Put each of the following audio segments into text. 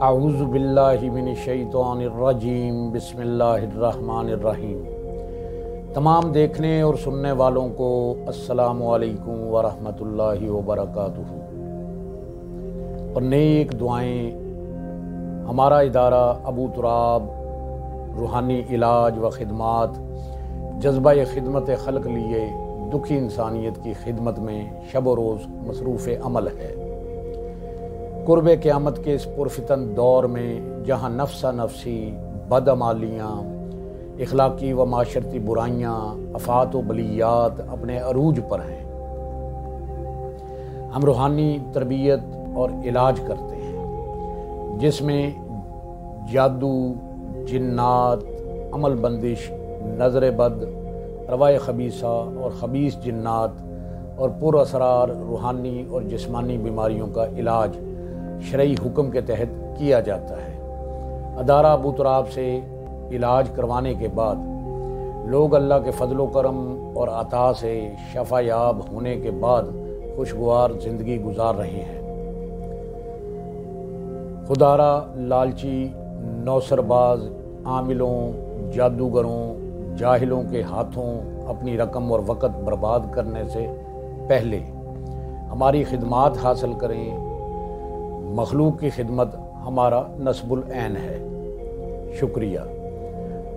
اعوذ باللہ من الشیطان الرجیم بسم اللہ الرحمن الرحیم۔ تمام دیکھنے اور سننے والوں کو السلام علیکم ورحمۃ اللہ وبرکاتہ اور نیک دعائیں۔ ہمارا ادارہ ابو تراب روحانی علاج و خدمات جذبہ خدمت خلق لیے دکھی انسانیت کی خدمت میں شب و روز مصروف عمل ہے۔ قرب قیامت کے اس پرفتن دور میں جہاں نفسا نفسی بدعمالیاں، اخلاقی و معاشرتی برائیاں، آفات و بلیات اپنے عروج پر ہیں، ہم روحانی تربیت اور علاج کرتے ہیں جس میں جادو، جنات، عمل بندش، نظر بد، روائے خبیثہ اور خبیث جنات اور پر اسرار روحانی اور جسمانی بیماریوں کا علاج شرعی حکم کے تحت کیا جاتا ہے۔ ادارہ ابو تراب سے علاج کروانے کے بعد لوگ اللہ کے فضل و کرم اور عطا سے شفا یاب ہونے کے بعد خوشگوار زندگی گزار رہے ہیں۔ خودارہ لالچی، نوسر باز، عاملوں، جادوگروں، جاہلوں کے ہاتھوں اپنی رقم اور وقت برباد کرنے سے پہلے ہماری خدمات حاصل کریں۔ مخلوق کی خدمت ہمارا نصب العین ہے۔ شکریہ۔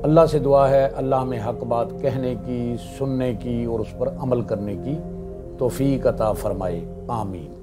اللہ سے دعا ہے اللہ ہمیں حق بات کہنے کی، سننے کی اور اس پر عمل کرنے کی توفیق عطا فرمائے۔ آمین۔